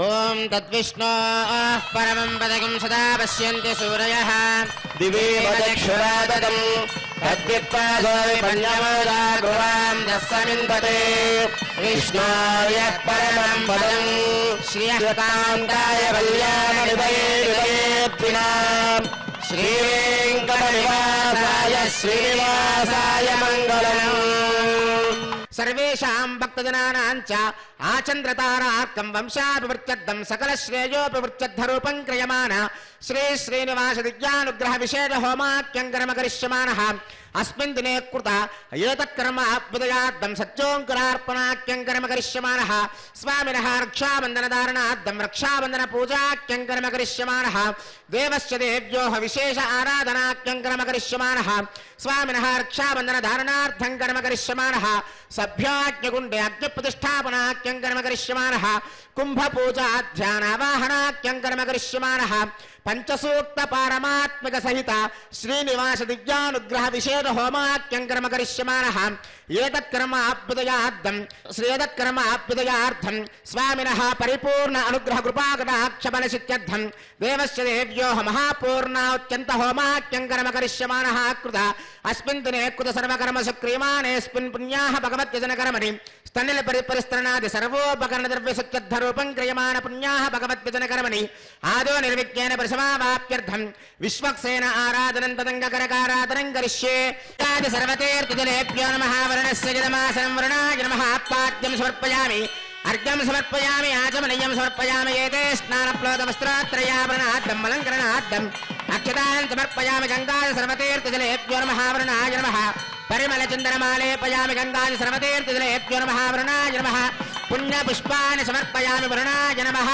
ఓం తద్విష్ణోః పరమం పదకం సదా పశ్యంతి సూరయః దివేవ దక్షురాదం తద్విప్పాదో విపన్యమోదా గువాం దస్సమింపతే విష్ణోర్యః పరమం పదం శ్రీయకాంతాయ కళ్యాణనిధయే విదయేద్వినాం శ్రీవేంకటనివాసాయ శ్రీనివాసాయ మంగళం. సర్వేషాం భక్తజనానాం చ ఆచంద్రతారార్కం వంశాభివృత్యర్థం సకల శ్రేయోభివృత్యర్థరూపం క్రియమాణ శ్రీ శ్రీనివాస దివ్యానుగ్రహ విశేష హోమాఖ్యం కర్మ కరిష్యమానః అస్మిన్ దినే కృత ఏతత్కర్మ అభ్యుదయార్థం సత్యోంకురార్పణాఖ్యం కర్మ కరిష్యమానః స్వామినః రక్షాబంధనధారణార్థం రక్షాబంధన పూజాఖ్యం కర్మ కరిష్యమానః దేవస్య దేవ్యోః విశేష ఆరాధనాఖ్యం కర్మ కరిష్యమానః స్వామినః రక్షాబంధనధారణార్థం కర్మ కరిష్యమానః సభ్యాజ్ఞగుండే అగ్నిప్రతిష్టాపనాఖ్యం కర్మ కరిష్యమానః కుంభపూజాధ్యానావాహనాఖ్యం కర్మ కరిష్యమానః పంచసూక్త పారమాత్మిక సహిత శ్రీనివాస దివ్యానుగ్రహ విశేష హోమాఖ్యం కర్మ కరిష్యమానః ఏతత్కర్మ అభ్యుదయార్థం స్వామినః పరిపూర్ణ అనుగ్రహ కృపాకటాక్షబలసిత్యర్థం దేవస్య దేవ్యోః మహాపూర్ణాత్యంత హోమాఖ్యం కర్మ కరిష్యమానః కృత అస్మిన్ దినే కృత సర్వకర్మ సుక్రియమానేస్మిన్ పుణ్యాః భగవద్యజన కర్మణి స్తనిల పరిపరిస్త్రణాది సర్వోపకరణ ద్రవ్య సత్యర్థరూపం క్రియమాణ పుణ్యాః భగవద్యజన కర్మణి ఆదో నిర్విజ్ఞేన పరిసమావాప్యర్థం విశ్వక్సేన ఆరాధనం తదంగకరకారాధనం కరిష్యే ఆది సర్వతీర్థజలేభ్యో నమః వరుణస్య జలమాసనం వరుణాయ నమః పాద్యం సమర్పయామి అర్ఘ్యం సమర్పయామి ఆచమనీయం సమర్పయామి ఏతే స్నానప్లోదవస్త్రాత్రయాభరణార్థం అలంకరణార్థం అక్షతాన్ సమర్పయామి గంగాది సర్వతీర్థజలేభ్యో నమః వరుణాయ నమః పరిమళ చందనమాలేపయామి గంగాది సర్వతీర్థజలేభ్యో నమః వరుణాయ నమః పుణ్యపుష్పాన్ని సమర్పయామి వరుణాయ నమః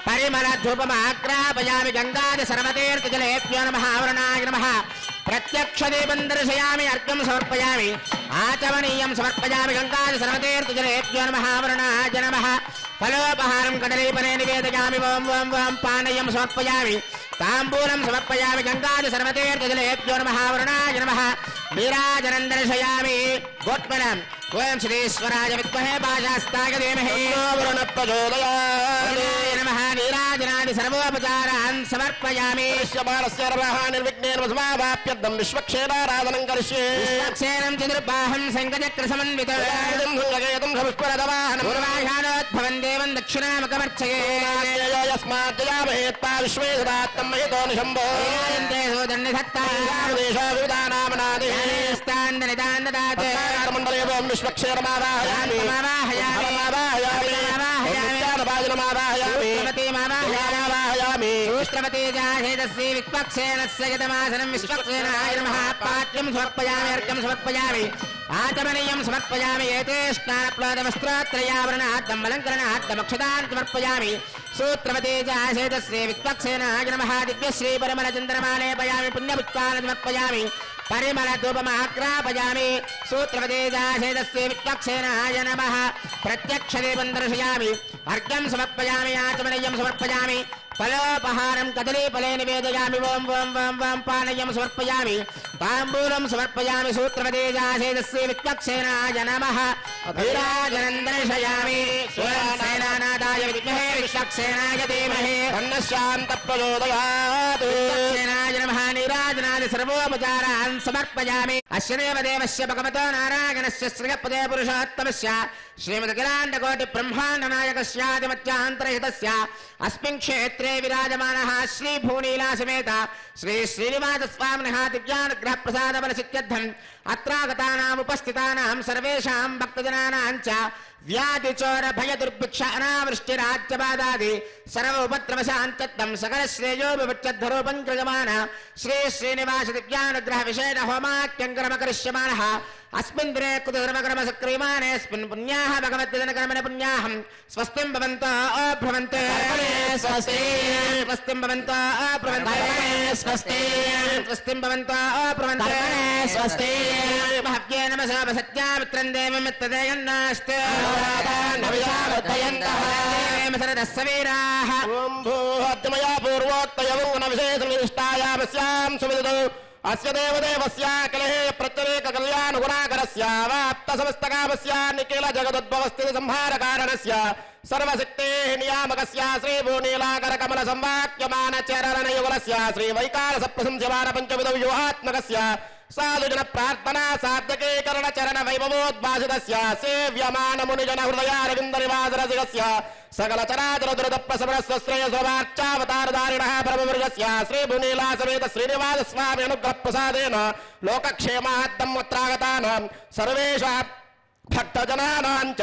పరిమళ ధూపమాగ్రాపయామి గంగాది సర్వతీర్థజలేభ్యో నమః వరుణాయ నమః ప్రత్యక్ష దీపం దర్శయామి అర్ఘ్యం సమర్పయామి ఆచమనీయం సమర్పయామి గంగాది సర్వతీర్థజలేభ్యో నమః వరుణాయ నమః ఫలోపహారం కదలీపనే నివేదయామి ఓం ఓం ఓం పానయం సమర్పయామి తాంబూలం సమర్పయామి గంగాది సర్వతీర్థజలేభ్యో నమః వరుణాయ నమః నీరాజనం దర్శయామి గోత్మలం ఓం శ్రీశ్వరాయ విద్మహే పాశాస్తాయ ధీమహి వరుణ ప్రచోదయాత్ నమః నీరాజనాది సర్వోపచారాన్ సమర్పయామి నిర్విఘ్నేన సమావాప్యర్థం విశ్వక్షేరారాధనం కరిష్యే విశ్వక్సేనం చతుర్బాహం శంఖచక్ర సమన్వితం పుష్పరథవాహనం పూర్వాషాఢోద్భవం దేవం దక్షిణామకమర్చయే యస్మాజ్జయామహేత్తా విశ్వేశ్వరాత్తం మహితో నిశంభో విధానామనాది మండలే ఓం విశ్వక్షేరమావాహయామి పాఠ్యం సమర్పయామి అర్ఘ్యం సమర్పయామి ఆచమనీయం సమర్పయామి ఏతే స్నానప్లోదవస్త్రాత్రయావరణార్థం అలంకరణార్థం అక్షతాన్ సమర్పయామి సూత్రవతేజాశేతశ్రీ విశ్వక్సేనాయ నమః దివ్యశ్రీ పరిమళ చంద్రమాలేపయామి పుణ్యపుష్పాన్ని సమర్పయామి పరిమళ ధూపమాగ్రాపయామి సూత్రవతేజాశేతశ్రీ విశ్వక్సేనాయ నమః ప్రత్యక్ష దీపం దర్శయామి అర్ఘ్యం సమర్పయామి ఆచమనీయం సమర్పయామి ఫలోపహారం కదలీఫలే నివేదయామి ఓం ఓం ఓం ఓం పానయం సమర్పయామి తాంబూలం సమర్పయామి సూత్రవతేజాశేతశ్రీ విశ్వక్సేనాయ నమః నీరాజనం దర్శయామి సేనానాదాయ విద్మహే విశ్వక్సేనాయ ధీమహి శాంత ప్రచోదయాత్ విశ్వక్సేనాయ నమః నీరాజనాది సర్వోపచారాన్ సమర్పయామి అస్యదేవ దేవస్య భగవతో నారాయణస్య శ్రీయపదే పురుషోత్తమస్య శ్రీమదఖిలాండకోటి బ్రహ్మాండ నాయకస్యాదిమత్యాంతరహితస్య అస్మిన్ క్షేత్రే విరాజమానః శ్రీ భూనీలా సమేత శ్రీ శ్రీనివాస స్వామినః దివ్యానుగ్రహ ప్రసాద బలసిత్యర్థం అత్రాగతానాం ఉపస్థితానాం సర్వేషాం భక్తజనానాం చ వ్యాధి చోర భయ దుర్భిక్ష అనావృష్టి రాజ్యబాధాది సర్వ ఉపద్రవశాంతత్వం సకల శ్రేయోభివృత్యర్థరూపం క్రియమాణ శ్రీ శ్రీనివాస దివ్యానుగ్రహ విశేష హోమాఖ్యం కర్మ కరిష్యమానః అస్మిన్ దినే కృత సర్వకర్మ సక్రియమానేస్మిన్ పుణ్యాః భగవద్యజన కర్మణ పుణ్యాహం స్వస్తిం భవంతో భ్రవంతే స్వస్తి స్వస్తిం భవంతో భ్రవంతే స్వస్తి స్వస్తిం భవంతో భ్రవంతే స్వస్తి మహవ్యే నమసా సత్యామిత్రం దేవమిత్తదేయన్నాస్తే ఓం భూహద్మయా పూర్వోక్తయమున విశేష నిష్టాయామస్యాం సువిదౌ అస్య దేవదేవస్య కలహే ప్రత్యేక కళ్యాణ గుణాకరస్య వాప్త సమస్తకామస్య నిఖిల జగదుద్భవస్థితి సంహార కారణస్య సర్వశక్తే నియామకస్య శ్రీ భూనీలాకర కమల సంవాక్యమాన చరణ యుగలస్య శ్రీ వైకారస ప్రశంస్యమాన పంచవిధ వ్యూహాత్మకస్య సాధుజన ప్రార్థనా సార్థకీకరణ చరణ వైభవోద్భాసితస్య సేవ్యమాన మునిజన హృదయారవింద నివాసరసికస్య సకల చరాచర దురద ప్రసవనస్య శ్రేయసోవార్చావతారధారిణః పరమవర్గస్య శ్రీ భూనీలా సమేత శ్రీనివాస స్వామి అనుగ్రహ ప్రసాదేన లోకక్షేమార్థం అత్రాగతానాం సర్వేషాం భక్తజనానాంచ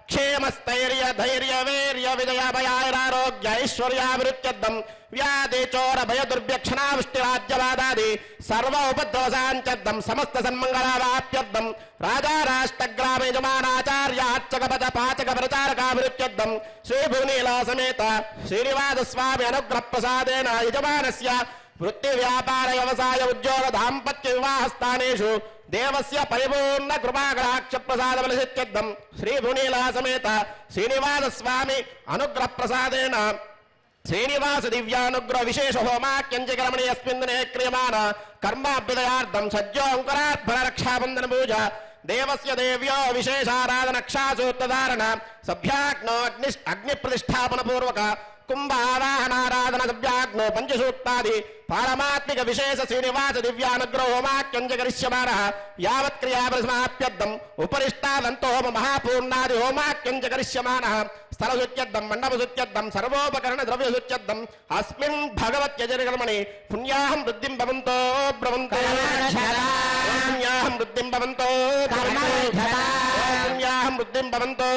క్షేమస్థైర్య ధైర్య వీర్య విజయభయారోగ్య ఐశ్వర్యాభివృత్యర్థం వ్యాధి చోర భయ దుర్భ్యక్షణావృష్టిరాజ్యవాదాది సర్వ ఉపద్రవసాంచర్థం సమస్త సన్మంగళావాప్యర్థం రాజా రాష్ట్రగ్రామ యజమానాచార్య అర్చకపద పాచక ప్రచారకాభివృత్యర్థం శ్రీభువనీలా సమేత శ్రీనివాస స్వామి అనుగ్రహ ప్రసాదేన యజమానస్య వృత్తి వ్యాపార వ్యవసాయ ఉద్యోగ దాంపత్య వివాహ స్థానేషు దేవస్య పరిపూర్ణ కృపాకటాక్ష ప్రసాద ఫలసిత్యర్థం శ్రీ భువనీలా సమేత శ్రీనివాస స్వామి అనుగ్రహ ప్రసాదేన శ్రీనివాస దివ్యానుగ్రహ విశేష హోమాక్యంచకరమణి అస్మిన్ దినే క్రియమాణ కర్మాభ్యుదయార్థం సజ్జోంకరార్భణ రక్షాబంధన పూజ దేవస్య దేవ్యో విశేషారాధన క్షాసూత్రధారణ సభ్యాగ్నో అగ్ని ప్రతిష్టాపన పూర్వక కుంభావాహనారాధన సభ్యాగ్నో పంచసూక్తాది పారమాత్మిక విశేష శ్రీనివాస దివ్యానుగ్రహ హోమాక్యంచకరిష్యమాణ యావత్ క్రియాపరిసమాప్యర్థం ఉపరిష్టాదంతో హోమ మహాపూర్ణాది హోమాక్యంచకరిష్యమాణ స్థలశుత్యర్థం మండపశుత్యర్థం సర్వోపకరణ ద్రవ్యశుత్యర్థం అస్మిన్ భగవత్యజనకర్మణి పుణ్యాహం వృద్ధిం భవంతో బ్రవంతో పుణ్యాహం వృద్ధిం భవంతో పుణ్యాహం వృద్ధిం భవంతో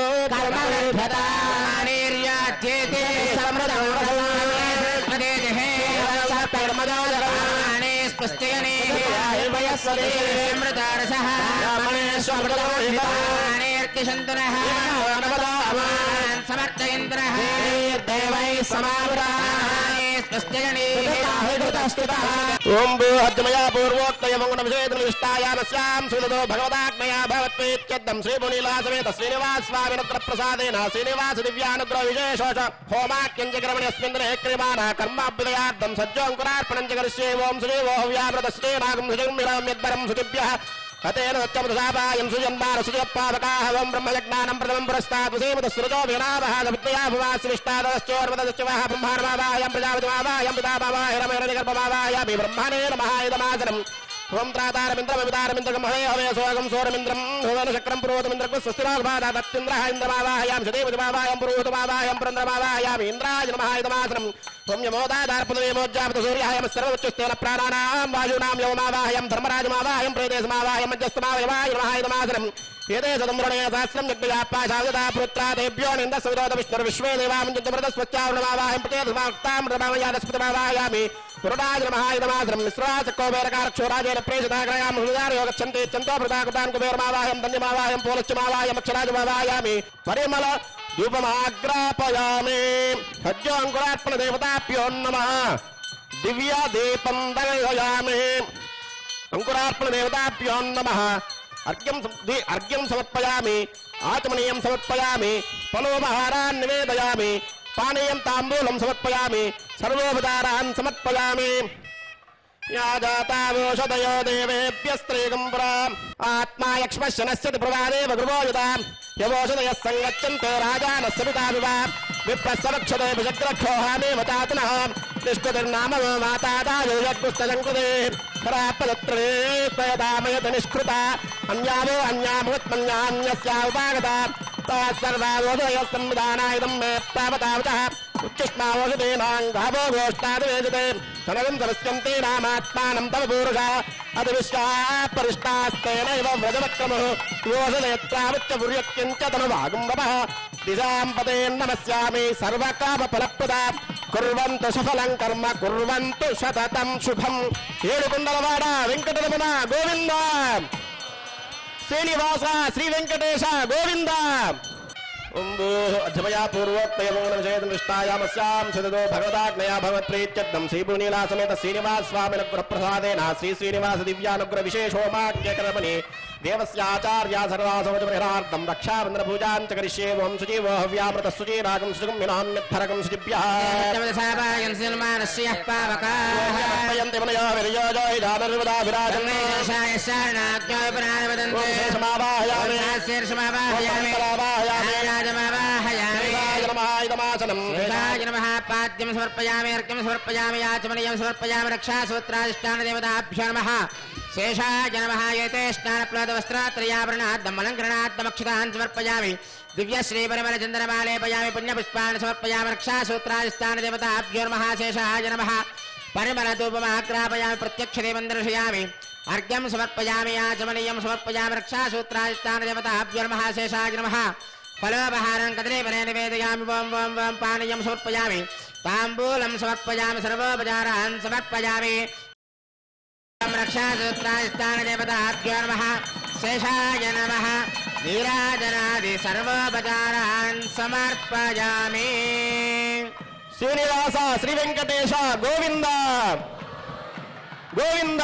సమర్థయంత్రః ఓం భూహద్మయా పూర్వోక్తయ మంగుణ విషేదృష్టాయామస్యాం సులతో భగవదాగ్మయా భవత్వేత్యర్థం శ్రీ భువనీలా సమేత శ్రీనివాస స్వామినుగ్రహ ప్రసాదేన శ్రీనివాస దివ్యానుగ్రహ విశేషోష హోమాక్యంచకరమణి అస్మిన్ దినే క్రియమాణ కర్మాభ్యుదయార్థం సజ్జోంకురార్పణం చ కరిష్యే ఓం శ్రీ ఓహవ్యామృత శ్రీనాగం సుజన్మిరం యద్వరం సుజిభ్యః హతేన సత్యమృతాపాయం సుజన్మాన సుజపావకాహ ఓం బ్రహ్మయజ్ఞానం ప్రథమం పురస్తాత్ సేమత సృజో వినావహ సవిత్రయాభువాసివిష్టాదశ్చోర్వదశ్చవః బ్రహ్మాణమావాయం ప్రజాపతిమావాయం పితామావాయ రమేణనిగర్భమావాయామి బ్రహ్మణే నమః ఓం త్రాతారమింద్రమితారమింద్రగం హవే హవే సోగం సోరమింద్రం భువన చక్రం పురోతమింద్రకు స్వస్తిరాగమాదాత్తింద్రః ఇంద్రమావాహయాం సదేవతిమావాయం పురోతమావాయం పురంద్రమావాయామి ఇంద్రాయ నమః ఇదమాసనం ఓం యమోదాదార్పదవేమోజ్జాపత సూర్యాయం సర్వోచ్చస్థేన ప్రాణానాం వాయూనాం యవమావాహయం ధర్మరాజమావాహయం ప్రేదేశమావాహయం మధ్యస్థమావయవాయ నమః ఇదమాసనం ఏదే సదమ్రణే సహస్రం యజ్ఞయాపాశావిదా పుత్రాదేభ్యో నింద సవిరోధ విష్ణుర్ విశ్వే దేవామంజమృతస్వచ్చావణమావాహయం ప్రతేధమాక్తాం మృతమామయాదస్పృతమావాయామి పురుడాయ నమః ఇదమాసనం మిశ్రాచకోవేరకారక్షోరాజేన ప్రేషితాగ్రయాం హృదారయోగచ్చంతే చంతోభృతాకృతాన్ కుబేరమావాహయం ధన్యమావాహయం పోలశ్చమావాయం అక్షరాజమావాయామి పరిమళ ధూపమాగ్రాపయామి సజ్జోంకురార్పణ దేవతాభ్యో నమః దివ్య దీపం దర్శయామి అంకురార్పణ దేవతాభ్యో నమః అర్ఘ్యం సమర్పయామి ఆచమనీయం సమర్పయామి ఫలోపహారాన్ నివేదయామి పానీయం తాంబూలం సమర్పయామి సర్వోపచారాన్ సమర్పయామి या जातावोषधयो देवेभ्यस्त्रीगं पुरा आत्मा यक्ष्मश्चनश्चति प्रवादेव गृहो यदा यवोषधयः सङ्गच्छन्ते राजानस्य पिताभिव विप्रस्सवक्षते विजग्रक्षोहामेव तातनः निष्कृतिर्नाम मातादायो यज्ञस्तजङ्कृते परापदत्रे त्वयदामयत निष्कृता अन्यावो अन्याभवत्मन्यान्यस्या उपागता सर्वावोषधयः संविधानायुधं मे तावतावतः उच्चिष्मावोषधीनाङ्गावो गोष्ठादिवेजते तनगं समस्यन्ते नामात्मानं तव पूरुषा अतिविश्वापरिष्टास्तेनैव व्रजवक्रमः योषधयत्रावच्च पुर्यक्यञ्च तनुवागुम्बवः दिशां पदेन् नमस्यामि सर्वकामफलप्रदा कुर्वन्तु सफलं कर्म कुर्वन्तु सततं शुभम् ఏడుకొండలవాడ వెంకటరమణ గోవింద శ్రీనివాస శ్రీ వెంకటేశ గోవింద अध्यमया पूर्वोक्तयमोक्षेदृष्टायामस्यां सुदतो भगवदाग्नया भगवत्प्रीत्यर्थं श्रीपुनीलासमेत श्रीनिवास स्वामिनुग्रहप्रसादेन श्री श्रीनिवास दिव्यानुग्रहविशेषोमाख्यकर्मणि देवस्याचार्या सर्वासवचपरिहार्थं रक्षाबन्धनपूजां च करिष्ये ओं शुचिवो हव्यामृतः शुचिरागं शुचिं विनाम्यद्धरकं शुचिभ्यः यन्ति मनयो विरयोजो हिदानर्वदा विराजन् पाद्यं समर्पयामि अर्घ्यं समर्पयामि याचमनीयं समर्पयामि रक्षासूत्राधिष्ठानदेवताभ्यो नमः शेषाय नमः एते स्नानप्लवस्त्रात्रयाभरणाद्दमलङ्करणाद्दमक्षतान् समर्पयामि दिव्यश्रीपरिमलचन्दनमालेपयामि पुण्यपुष्पान् समर्पयामि रक्षासूत्राधिष्ठानदेवताभ्यो नमः शेषाय नमः परिमलधूपमाग्रापयामि प्रत्यक्षदेवं दर्शयामि अर्घ्यं समर्पयामि याचमनीयं समर्पयामि रक्षासूत्राधिष्ठानदेवताभ्यो नमः शेषाय नमः फलोपहारं कदलीफले निवेदयामि वं वं वं पानीयं समर्पयामि ताम्बूलं समर्पयामि सर्वोपचारान् समर्पयामि रक्षासूत्राधिष्ठानदेवताभ्यो नमः शेषाय नमः नीराजनादि सर्वोपचारान् समर्पयामि श्रीनिवास श्री वेंकटेश गोविंद गोविंद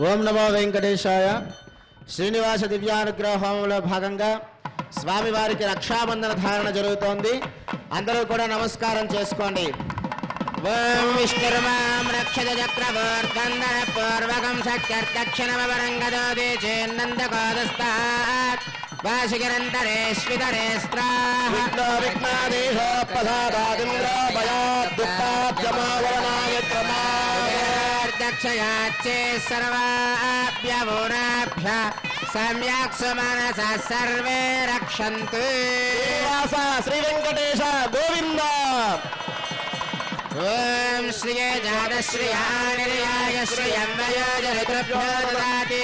ఓం నమో వెంకటేశాయ. శ్రీనివాస దివ్యానుగ్రహ హోమంలో భాగంగా స్వామివారికి రక్షాబంధన ధారణ జరుగుతోంది. అందరూ కూడా నమస్కారం చేసుకోండి. ఓం విష్ణుర్మాం రక్షత చక్రవర్తందన పూర్వకం శక్త్యర్దక్షిణమవరంగదోదే చేన్నందకోదస్తాత్ వాసిగిరంతరే స్వితరే స్త్రాః విఘ్నాదేశో ప్రసాదాదింద్రో భయాద్ దుఃఖాద్యమావరణాయ దక్షయాచ్చే సర్వాభ్యవోరాభ్య సమ్యక్ సుమనస సర్వే రక్షन्तు. శ్రీనివాస శ్రీ వెంకటేశ గోవింద. ఓం శ్రీయే జాతశ్రియాయ శ్రియం వయోజరుభ్యో దదాతి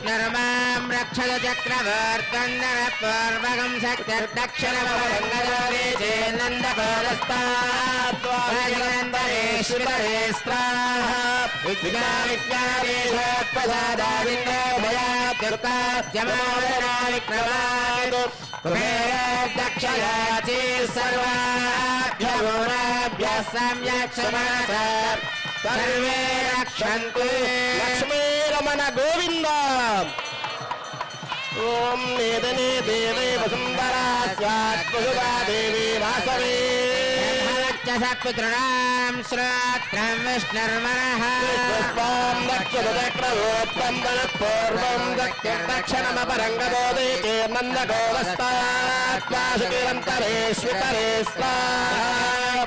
నర్మాం రక్షత చక్రవర్తందన పూర్వకం శక్తిర్దక్షిణమవరంగదోదే చేన్నందకోదస్తాత్వాజగంతరేశ్వరే స్త్రాః విఘ్నాదేశోత్ప్రసాదాదింద్రో భయాద్దుఃఖాద్యమావరణా విక్రమాత్ కుబేరదక్షయాచి సర్వాభ్యవోరాభ్యः సమ్యక్ సుమనస సర్వే రక్షन्तు. లక్ష్మీరమణ గోవింద. ఓం నేదనే దేవే వసుంధరాస్యాత్మసుగా దేవి వాసవే సత్పుత్రుణాం శ్రోత్రం విష్ణుర్మనః పుష్పాం దక్షిణచక్రవోత్తం పూర్వం దక్షిణమపరంగదోదే నందగోవస్తాత్వాసుకిరంతరేశ్వితరే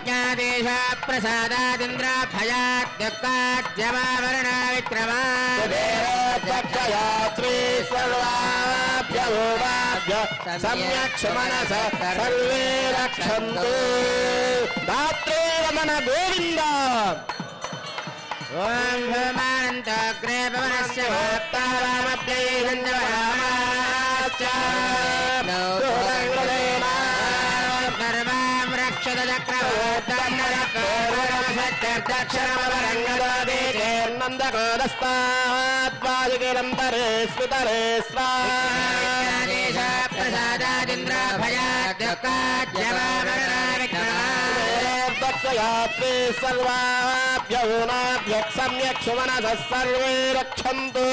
జ్ఞాదేశ ప్రసాదాదింద్రాభయాద్యుక్తాద్యమావరణా విక్రమాత్క్షయాత్రీ సర్వాభ్యవోరాభ్య సమ్యక్ సుమనస సర్వే రక్షन्तు. దాత్రే రమణ గోవింద. ఓం భూమానంతోగ్రే భవనస్య సర్వాం రక్షత చక్రవర్తన్నరక్షణమవరంగదోదే నందకోదస్తాత్వాదికిరంతరే స్మితరే స్వాదేశ ప్రసాదాదింద్రాభయాద్యుక్తాద్యమావరణా విక్రమా दक्षयात्रे सर्वाभ्यः सम्यक् सुमनसः सर्वे रक्षन्तु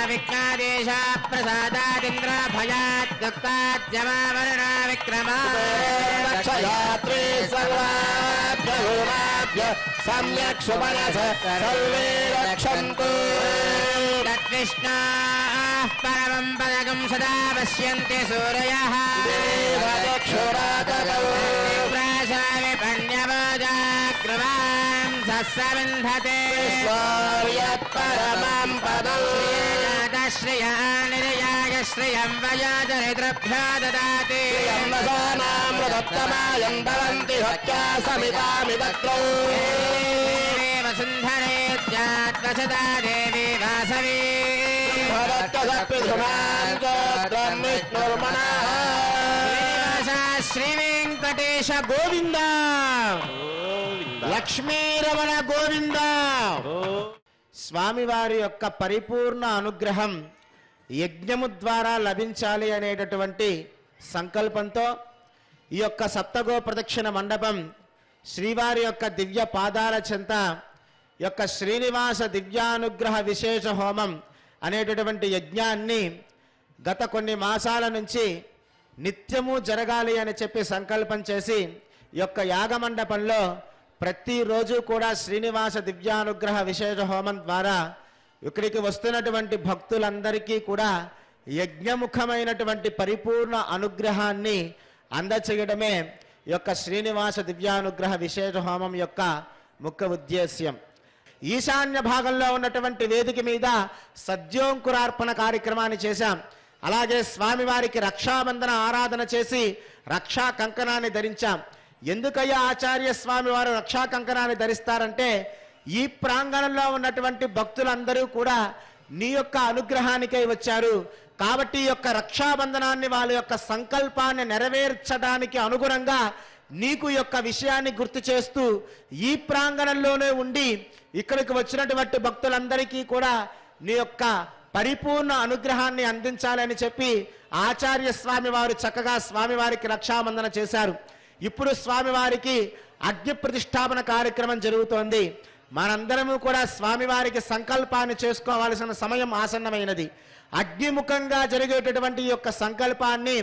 विघ्नादेश प्रसादादिन्द्र भयात् दुःखाद्यमावरणा विक्रमा दक्षयात्रे सर्वाभ्यः सम्यक् सुमनसः सर्वे रक्षन्तु तद्विष्णाः परमं पदकं सदा पश्यन्ति सूरयः प्राशामि पण्यवोजाग्रवां सस्सविन्धते परमं पदं श्रिया निर्याय श्रियं वयोजरितृभ्यो ददाति वसानामृतोत्तमायं भवन्ति हत्या समितामि तत्रौ वसुन्धरे जात्वसदा देवी वासवी శ్రీ వెంకటేశ గోవింద లక్ష్మీరమణ గోవింద. స్వామివారి యొక్క పరిపూర్ణ అనుగ్రహం యజ్ఞము ద్వారా లభించాలి అనేటటువంటి సంకల్పంతో ఈ యొక్క సప్తగో ప్రదక్షిణ మండపం శ్రీవారి యొక్క దివ్య పాదాల చెంత యొక్క శ్రీనివాస దివ్యానుగ్రహ విశేష హోమం అనేటటువంటి యజ్ఞాన్ని గత కొన్ని మాసాల నుంచి నిత్యము జరగాలి అని చెప్పి సంకల్పం చేసి ఈ యొక్క యాగమండపంలో ప్రతిరోజు కూడా శ్రీనివాస దివ్యానుగ్రహ విశేష హోమం ద్వారా ఇక్కడికి వస్తున్నటువంటి భక్తులందరికీ కూడా యజ్ఞముఖమైనటువంటి పరిపూర్ణ అనుగ్రహాన్ని అందచేయడమే ఈ యొక్క శ్రీనివాస దివ్యానుగ్రహ విశేష హోమం యొక్క ముఖ్య ఉద్దేశ్యం. ఈశాన్య భాగంలో ఉన్నటువంటి వేదిక మీద సద్యోంకురార్పణ కార్యక్రమాన్ని చేశాం. అలాగే స్వామివారికి రక్షాబంధన ఆరాధన చేసి రక్షా కంకణాన్ని ధరించాం. ఎందుకయ్యా ఆచార్య స్వామి వారు రక్షా కంకణాన్ని ధరిస్తారంటే ఈ ప్రాంగణంలో ఉన్నటువంటి భక్తులందరూ కూడా నీ యొక్క అనుగ్రహానికై వచ్చారు కాబట్టి ఈ యొక్క రక్షాబంధనాన్ని వాళ్ళ యొక్క సంకల్పాన్ని నెరవేర్చడానికి అనుగుణంగా నీకు యొక్క విషయాన్ని గుర్తు చేస్తూ ఈ ప్రాంగణంలోనే ఉండి ఇక్కడికి వచ్చినటువంటి భక్తులందరికీ కూడా నీ యొక్క పరిపూర్ణ అనుగ్రహాన్ని అందించాలని చెప్పి ఆచార్య స్వామి వారు చక్కగా స్వామివారికి రక్షాబంధన చేశారు. ఇప్పుడు స్వామివారికి అగ్ని ప్రతిష్టాపన కార్యక్రమం జరుగుతోంది. మనందరము కూడా స్వామివారికి సంకల్పాన్ని చేసుకోవాల్సిన సమయం ఆసన్నమైనది. అగ్నిముఖంగా జరిగేటటువంటి ఈ యొక్క సంకల్పాన్ని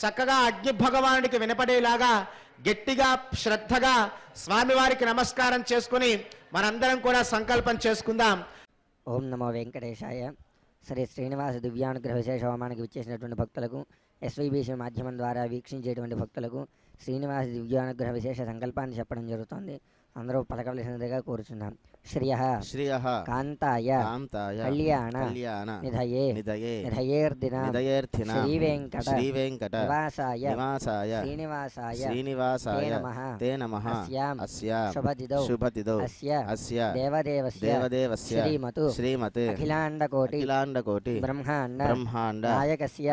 చక్కగా అగ్ని భగవానుడికి వినపడేలాగా గట్టిగా శ్రద్ధగా స్వామివారికి నమస్కారం చేసుకుని మనందరం కూడా సంకల్పం చేసుకుందాం. ఓం నమో వెంకటేశాయ. శ్రీ శ్రీనివాస దివ్యానుగ్రహ విశేష హోమానికి విచ్చేసినటువంటి భక్తులకు, ఎస్వీబీసీ మాధ్యమం ద్వారా వీక్షించేటువంటి భక్తులకు శ్రీనివాస దివ్యానుగ్రహ విశేష సంకల్పాన్ని చెప్పడం జరుగుతోంది. అందరూ పలకవలసినదిగా కోరుచున్నాం. శ్రియః కాంతాయ కళ్యాణ నిధయే నిధయేర్దిన శ్రీవేంకట నివాసాయ శ్రీనివాసాయ తే నమః అస్యాం శుభతిథౌ అస్య దేవదేవస్య శ్రీమత్ అఖిలాండకోటి బ్రహ్మాండ నాయకస్య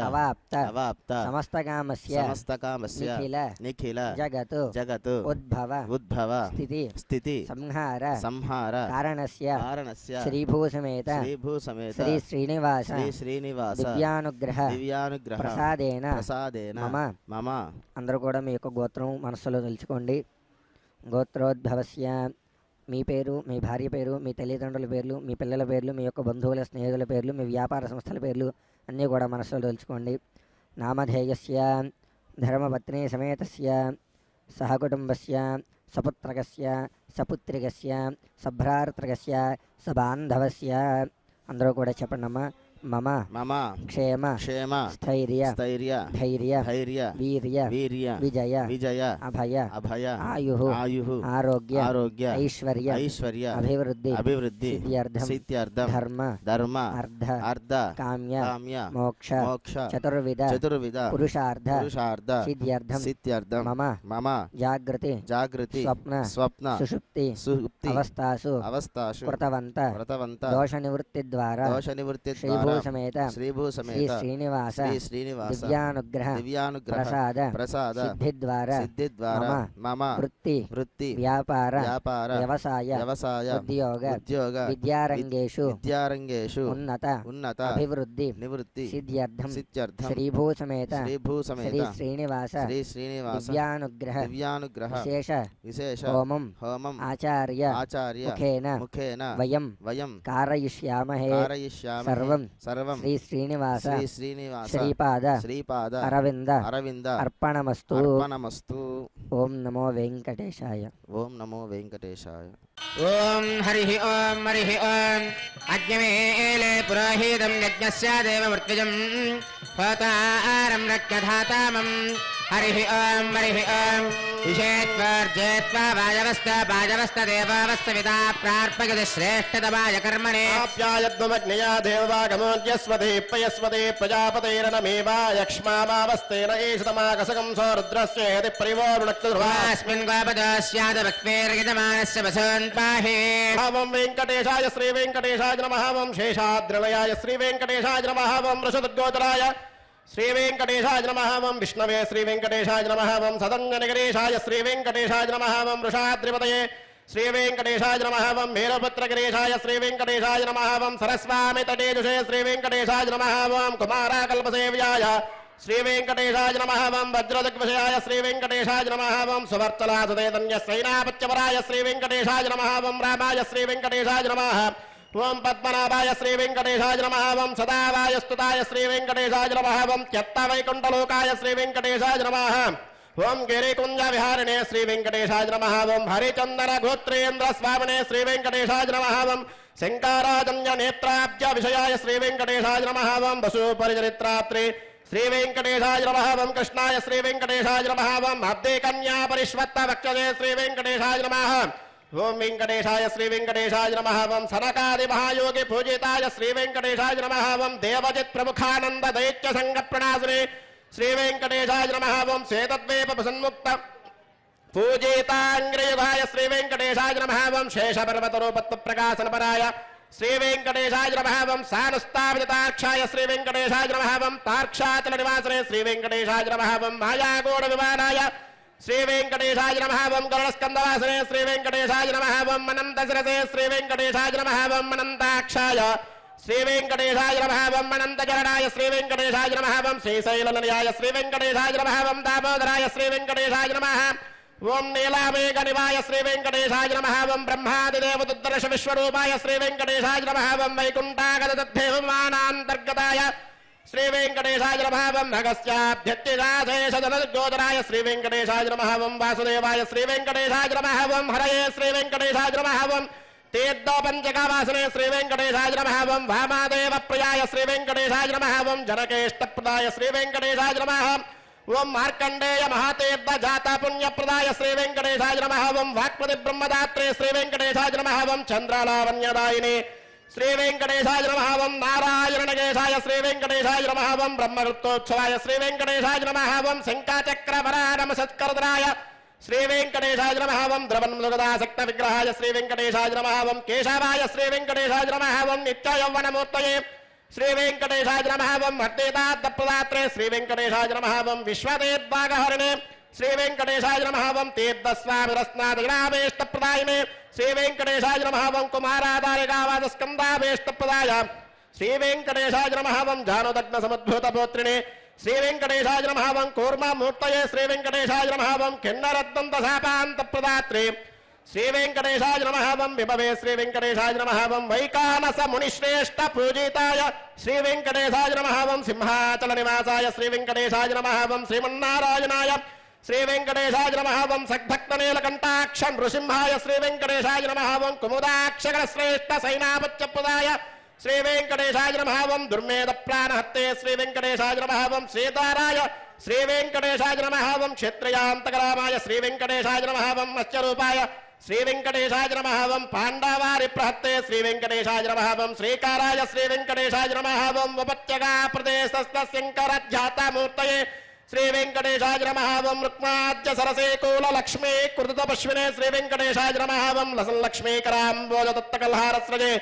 అవాప్త సమస్తకామస్య నిఖిల జగత్ ఉద్భవ స్థితి సంహార కారణస్య శ్రీభూసమేత శ్రీ శ్రీనివాస దివ్యానుగ్రహ ప్రసాదేన మమ. అందరూ కూడా మీ యొక్క గోత్రం మనస్సులో తెలుసుకోండి. గోత్రోద్భవస్య మీ పేరు, మీ భార్య పేరు, మీ తల్లిదండ్రుల పేర్లు, మీ పిల్లల పేర్లు, మీ యొక్క బంధువుల స్నేహితుల పేర్లు, మీ వ్యాపార సంస్థల పేర్లు అన్నీ కూడా మనస్సులో తెలుసుకోండి. నామధేయస్య ధర్మపత్ని సమేతస్య సహకుటుంబస్య సపుత్రకస్య సపుత్రికస్య సభ్రాతృకస్య సబాంధవస్య. అందరూ కూడా చెప్పండమ్మా. మమ క్షేమ స్థైర్య ధైర్య వీర్య విజయ అభయ ఆయు ఆరోగ్య ఐశ్వర్య అభివృద్ధి సిద్ధ్యర్థం ధర్మ అర్థ కామ్య మోక్ష చతుర్విధ పురుషార్థ సిద్ధ్యర్థం మమ జాగృతి స్వప్న సుషుప్తి అవస్థాసు కృతవంత దోష నివృత్తి ద్వారా సమేత శ్రీభూ సమేత శ్రీ శ్రీనివాస శ్రీ శ్రీనివాస దివ్యానుగ్రహ దివ్యానుగ్రహ ప్రసాద సిద్ధిద్వార మమ వృత్తి వ్యాపార వ్యాపార వ్యవసాయ ఉద్యోగ విద్యారంగేషు ఉన్నత అభివృద్ధి నివృత్తి సిద్ధ్యర్థం శ్రీభూ సమేత శ్రీ శ్రీనివాస దివ్యానుగ్రహ విశేష హోమం ఆచార్య ముఖేన వయం కారయిష్యామహే సర్వం శ్రీ శ్రీనివాస శ్రీపాద అరవింద అర్పణమస్తు. ఓం నమో వెంకటేశాయ. ఓం నమో వెంకటేశాయ. ఓం హరి ఓం హరి ఓం అజ్ఞమేలే పురోహితం యజ్ఞస్య దేవమృత్యుజం హోతారం రక్తధాతామం హరి ఓం విషేత్వర్జేత్వా వాజవస్త దేవావస్త విదా ప్రార్పగతి శ్రేష్టతమాయ కర్మణే ఆప్యాయద్వమగ్నయా దేవవాగమోద్యస్వతే పయస్వతే ప్రజాపతైరనమేవాయక్ష్మామావస్తేన ఏషతమాకసకం సోరుద్రస్యేతి పరివోరుణక్తుర్వాస్మిన్ గోపదస్యాదవక్వేర్గితమానస్య వసోన్ పాహే. ఓం వెంకటేశాయ శ్రీ వెంకటేశాయ నమః. ఓం శేషాద్రిలయాయ శ్రీ వెంకటేశాయ నమః. ఓం వృషదుర్గోచరాయ శ్రీ వెంకటేశాయ నమః. ఓం విష్ణవే శ్రీ వెంకటేశాయ నమః. ఓం సదన్యనగరేశాయ శ్రీ వెంకటేశాయ నమః. ఓం వృషాద్రిపతయే శ్రీ వెంకటేశాయ నమః. ఓం వీరపుత్రగిరీశాయ శ్రీ వెంకటేశాయ నమః. ఓం సరస్వామి తటేజుషే శ్రీ వెంకటేశాయ నమః. ఓం కుమారాకల్పసేవ్యాయ శ్రీ వెంకటేశాయ నమః. ఓం వజ్రదిగ్విషయాయ శ్రీ వెంకటేశాయ నమః. ఓం సువర్తలాసుదేతన్య సైనాపత్యవరాయ శ్రీ వెంకటేశాయ నమః. ఓం రామాయ శ్రీ వెంకటేశాయ నమః. ఓం పద్మనాభాయ శ్రీ వెంకటేశాయ నమః. ఓం సదావాయ స్తుతాయ శ్రీ వెంకటేశాయ నమః. ఓం త్యక్తవైకుంఠలోకాయ శ్రీ వెంకటేశాయ నమః. ఓం గిరికుంజ విహారిణే శ్రీ వెంకటేశాయ నమః. ఓం హరిచందన గోత్రేంద్ర స్వామినే శ్రీ వెంకటేశాయ నమః. ఓం శంకరాజన్య నేత్రాబ్జ విషయాయ శ్రీ వెంకటేశాయ నమః. ఓం వసూపరిచరిత్రాత్రి శ్రీ వెంకటేశాయ నమః. ఓం కృష్ణాయ శ్రీ వెంకటేశాయ నమః. ఓం అబ్దే కన్యా పరిష్వత్త వక్షదే శ్రీ వెంకటేశాయ నమః. ఓం వెంకటేశాయ శ్రీ వెంకటేశాయ నమః. ఓం సనకాది మహాయోగి పూజితాయ శ్రీ వెంకటేశాయ నమః. ఓం దేవజిత్ ప్రముఖానంద దైత్య సంగ ప్రణాశినే శ్రీ వెంకటేశాయ నమః. ఓం శ్వేతద్వీప సన్ముక్త పూజితాంగ్రయుగాయ శ్రీ వెంకటేశాయ నమః. ఓం శేషపర్వతరూపత్వ ప్రకాశనపరాయ శ్రీ వెంకటేశాయ నమః. ఓం సానుస్తావితాక్షాయ శ్రీ వెంకటేశాయ నమః. ఓం తార్క్షాచల నివాసనే శ్రీ వెంకటేశాయ నమః. ఓం మాయాగోడ విమానాయ శ్రీ వెంకటేశాయ నమః. ఓం గరుడస్కందవాసనే శ్రీ వెంకటేశాయ నమః. ఓం అనంతశిరసే శ్రీ వెంకటేశాయ నమః. ఓం అనంతాక్షాయ శ్రీ వెంకటేశాయ నమః. ఓం అనంతచరణాయ శ్రీ వెంకటేశాయ నమః. ఓం శ్రీశైలనిలయాయ శ్రీ వెంకటేశాయ నమః. ఓం దామోదరాయ శ్రీ వెంకటేశాయ నమః. ఓం నీలామేఘ నివాయ శ్రీ వెంకటేశాయ నమః. ఓం బ్రహ్మాదిదేవదుద్దర్శ విశ్వరూపాయ శ్రీ వెంకటేశాయ నమః. ఓం వైకుంఠాగత తద్ధేవానాంతర్గతాయ శ్రీ వెంకటేశాయ నమః. ఓం భగస్యాభ్యత్తిరాశేషజనగోదరాయ శ్రీ వెంకటేశాయ నమః. ఓం వాసుదేవాయ శ్రీ వెంకటేశాయ నమః. ఓం హరయే శ్రీ వెంకటేశాయ నమః. ఓం తీర్థోపంచకావాసనే శ్రీ వెంకటేశాయ నమః. ఓం వామాదేవ ప్రియాయ శ్రీ వెంకటేశాయ నమః. ఓం జనకేష్టప్రదాయ శ్రీ వెంకటేశాయ నమః. ఓం మార్కండేయ మహాతీర్థ జాత పుణ్యప్రదాయ శ్రీ వెంకటేశాయ నమః. ఓం వాక్పతి బ్రహ్మదాత్రే శ్రీ వెంకటేశాయ నమః. ఓం చంద్రలావణ్యదాయిని శ్రీ వెంకటేశాయ నమః. ఓం నారాయణగేశాయ శ్రీ వెంకటేశాయ నమః. ఓం బ్రహ్మవృత్తోత్సవాయ శ్రీ వెంకటేశాయ నమః. ఓం శంఖాచక్రవరానమ సత్కరదరాయ శ్రీ వెంకటేశాయ నమః. ఓం ద్రవన్మృగదాసక్త విగ్రహాయ శ్రీ వెంకటేశాయ నమః. ఓం కేశవాయ శ్రీ వెంకటేశాయ నమః. ఓం నిత్యయౌవనమూర్తయే శ్రీ వెంకటేశాయ నమః. ఓం హర్దేదాత్తప్రదాత్రే శ్రీ వెంకటేశాయ నమః. ఓం విశ్వదేద్వాగహరిణే శ్రీ వెంకటేశాయ నమః. ఓం తీర్థస్వామిరస్నాదిగ్రావేష్టప్రదాయినే శ్రీ వెంకటేశాయ నమః. ఓం కుమారాదారికావాదస్కందావేష్టప్రదాయ శ్రీ వెంకటేశాయ నమః. ఓం జానుదగ్న సముద్భూతపౌత్రిణే శ్రీ వెంకటేశాయ నమః. ఓం కూర్మమూర్తయే శ్రీ వెంకటేశాయ నమః. ఓం కిన్నరద్దంతశాపాంతప్రదాత్రే శ్రీ వెంకటేశాయ నమః. ఓం విభవే శ్రీ వెంకటేశాయ నమః. ఓం వైకానస మునిశ్రేష్ఠ పూజితాయ శ్రీ వెంకటేశాయ నమః. ఓం సింహాచల నివాసాయ శ్రీ వెంకటేశాయ నమః. ఓం శ్రీమన్నారాయణాయ శ్రీ వెంకటేశాయ నమః. ఓం సద్భక్తనీలకంఠాక్ష నృసింహాయ శ్రీ వెంకటేశాయ నమః. ఓం కుముదాక్షర శ్రేష్ఠ సైనాపత్యప్రదాయ శ్రీ వెంకటేశాయ నమః. ఓం దుర్మేధ ప్రాణహత్తే శ్రీ వెంకటేశాయ నమః. ఓం శ్రీధారాయ శ్రీ వెంకటేశాయ నమః. ఓం క్షత్రియాంతకరామాయ శ్రీ వెంకటేశాయ నమః. ఓం మత్స్యరూపాయ శ్రీ వెంకటేశాయ నమః. ఓం పాండవారి ప్రహత్తే శ్రీ వెంకటేశాయ నమః. ఓం శ్రీకారాయ శ్రీ వెంకటేశాయ నమః. ఓం ఉపత్యగా ప్రదేశస్థ శంకరధ్యాతమూర్తయే శ్రీ వెంకటేశాయ నమః. ఓం రుక్మాద్య సరసే కూల లక్ష్మీ కృత పశ్వినే శ్రీ వెంకటేశాయ నమః. ఓం లసన్ లక్ష్మీకరాంబోజ దత్తకల్హారస్రజే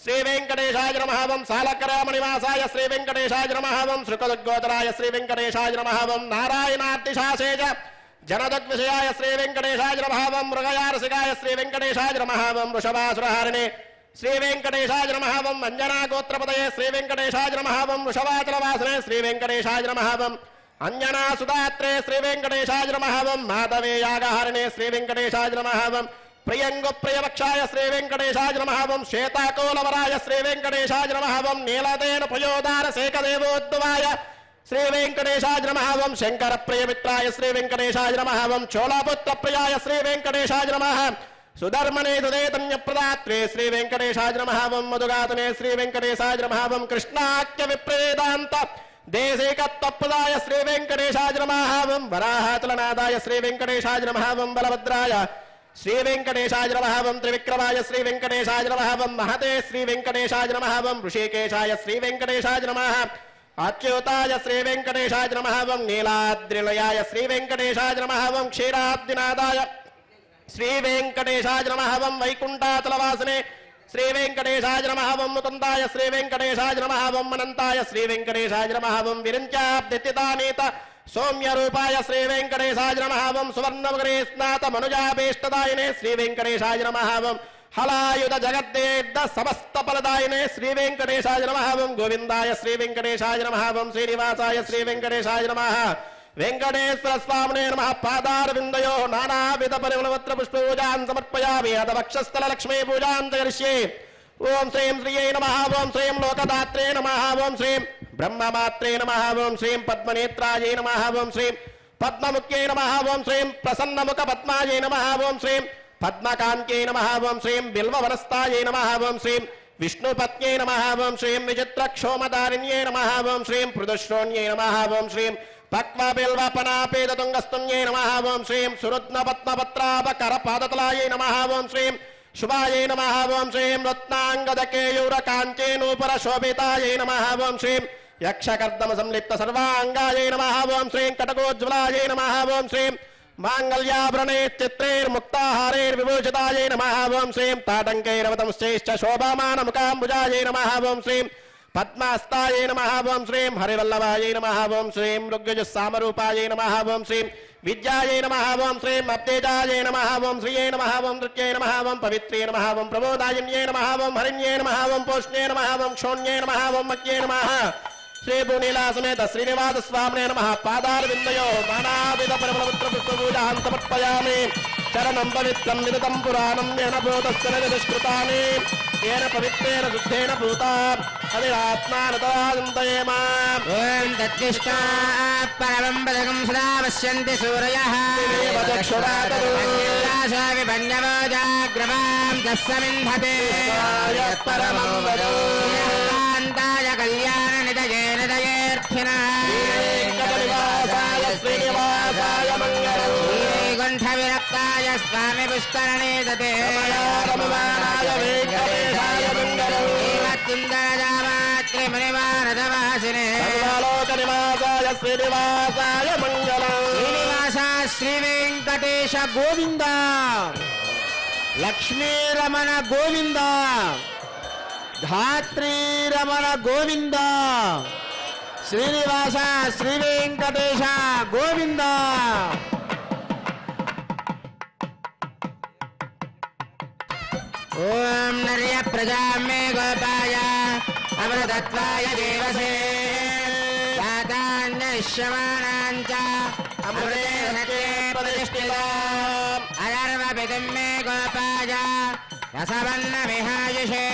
శ్రీ వెంకటేశాయ నమః ఓం సాలకరామనివాసాయ శ్రీ వెంకటేశాయ నమః ఓం శ్రీకదుద్గోచరాయ శ్రీ వెంకటేశాయ నమః ఓం నారాయణార్తిశాసేజ జనదగ్విషయాయ శ్రీ వెంకటేశాయ నమః ఓం మృగయారసికాయ శ్రీ వెంకటేశాయ నమః ఓం వృషభాసురహారిణే శ్రీ వెంకటేశాయ నమః ఓం అంజనాగోత్రపదయే శ్రీ వెంకటేశాయ నమః ఓం వృషభాచలవాసనే శ్రీ వెంకటేశాయ నమః ఓం అంజనాసుదాత్రే శ్రీ వెంకటేశాయ నమః ఓం మాధవేయాగహారిణే శ్రీ వెంకటేశాయ నమః ఓం ప్రియంగుప్రియవక్షాయ శ్రీ వెంకటేశాయ నమః ఓం శ్వేతాకోలవరాయ శ్రీ వెంకటేశాయ నమః ఓం నీలదేన పయోదార శేఖదేవోద్భవాయ శ్రీ వెంకటేశాయ నమః ఓం శంకర ప్రియమిత్రాయ శ్రీ వెంకటేశాయ నమః ఓం చోళపుత్ర ప్రియాయ శ్రీ వెంకటేశాయ నమః సుధర్మనే సుదేతన్య ప్రదాత్రే శ్రీ వెంకటేశాయ నమః ఓం మధుగాతనే శ్రీ వెంకటేశాయ నమః ఓం కృష్ణాఖ్య విప్రేదాంత దేశికత్వప్రదాయ శ్రీ వెంకటేశాయ నమః ఓం వరాహాచలనాదాయ శ్రీ వెంకటేశాయ నమః ఓం బలభద్రాయ శ్రీ వెంకటేశాయ నమః ఓం త్రివిక్రమాయ శ్రీ వెంకటేశాయ నమః ఓం మహతే శ్రీ వెంకటేశాయ నమః ఓం ఋషికేశాయ శ్రీ వెంకటేశాయ నమః అచ్యుతాయ శ్రీ వెంకటేశాయ నమః ఓం నీలాద్రిలయాయ శ్రీ వెంకటేశాయ నమః ఓం క్షీరాబ్దినాదాయ శ్రీ వెంకటేశాయ నమః ఓం వైకుంఠాచలవాసనే శ్రీ వెంకటేశాయ నమః ఓం ముకుందాయ శ్రీ వెంకటేశాయ నమః ఓం అనంతాయ శ్రీ వెంకటేశాయ నమః ఓం విరించాబ్దితిదానీత సౌమ్య రూపాయ శ్రీ వెంకటేశాయ నమః ఓం సువర్ణముఖే స్నాత మనుజాభీష్టదాయినే శ్రీ వెంకటేశాయ నమః ఓం హలాయుధ జగద్దేద్ద సమస్త ఫలదాయినే శ్రీ వెంకటేశాయ నమః ఓం గోవిందాయ శ్రీ వెంకటేశాయ నమః ఓం శ్రీనివాసాయ శ్రీ వెంకటేశాయ నమః వెంకటేశ్వర స్వామినే నమః పాదారవిందయో నానావిధ పరిమళపత్ర పుష్పూజాన్ సమర్పయామి అథ వక్షస్థల లక్ష్మీ పూజాన్ కరిష్యే ఓం శ్రీం శ్రీయై నమః ఓం శ్రీం లోకదాత్రే నమః ఓం శ్రీం బ్రహ్మమాత్రే నమః ఓం శ్రీం పద్మనేత్రాయై నమః ఓం శ్రీం పద్మముఖ్యై నమః ఓం శ్రీం ప్రసన్నముఖ పద్మాయై నమః ఓం శ్రీం పద్మకాంత్యై నమః ఓం శ్రీం బిల్వవనస్తాయై నమః ఓం శ్రీం విష్ణుపత్న్యై నమః ఓం శ్రీం విచిత్రక్షోమదారిణ్యై నమః ఓం శ్రీం పృథుశ్రోణ్యై నమః ఓం శ్రీం పక్వబిల్వపనాపేదతుంగస్తున్యై నమః ఓం శ్రీం సురుద్నపద్మపత్రాపకరపాదతలాయై నమః ఓం శ్రీం శుభాయై నమః ఓం శ్రీం రత్నాంగదకేయూరకాంచేనూపర శోభితాయై నమః ఓం శ్రీం యక్షకర్దమ సంలిప్త సర్వాంగాయై నమః ఓం శ్రీం కటకోజ్వలాయై నమః ఓం శ్రీం మాంగళ్యాభరణే చిత్రైర్ముక్తాహారైర్విభూషితాయై నమః ఓం శ్రీం తాటంకైరవతంశ్చైశ్చ శోభామానముఖాంబుజాయై నమః ఓం శ్రీం పద్మాస్తాయై నమః ఓం శ్రీం హరివల్లభాయై నమః ఓం శ్రీం ఋగ్యజస్సామరూపాయై నమః ఓం శ్రీం విద్యాయై నమః ఓం శ్రీం అప్తేజాయై నమః ఓం శ్రీయై నమః ఓం నృత్యై నమః ఓం పవిత్రే నమః ఓం ప్రబోధాయిన్యై నమః ఓం హరిణ్యై నమః ఓం పోష్ణ్యై నమః ఓం క్షోణ్యై నమః ఓం మక్యై నమః శ్రీ భూనీలా సమేత శ్రీనివాస స్వామినే నమః పాదారవిందయో నానావిధ పరిమళపుత్ర పుష్పపూజాం సమర్పయామి చరణం పవిత్రం విదతం పురాణం ఏన భూతస్థన దుష్కృతాని ఏన పవిత్రేణ శుద్ధేన భూతా అవిరాత్మానతాదంతయేమా ఓం తత్తిష్టా పరమం పదకం సదా పశ్యంతి సూరయః విపణ్యవోజాగ్రవాం తస్సమింధతే పరమం వదో కాంతాయ కళ్యాణ నిదయే నిదయేర్థినః వెంకటనివాసాయ శ్రీనివాసాయ మంగళం వైకుంఠ విరక్తాయ స్వామి పుష్కరణే దతే రమమానాయ వెంకటేశాయ మంగళం శ్రీమనివారదవాసినే సర్వలోకనివాసాయ శ్రీనివాసాయ మంగళం శ్రీనివాస శ్రీ వెంకటేశ గోవింద లక్ష్మీరమణ గోవింద ధాత్రీరమణ గోవింద శ్రీనివాస శ్రీ వెంకటేశ గోవింద ఓం నర్య ప్రజా మే గోపాయ అమృతత్వాయ దేవసే జాతాన్యశ్యమానాంచ అమృతే సతే ప్రతిష్ఠితా అధర్వపితుం మే గోపాయ రసవన్న విహాయుషే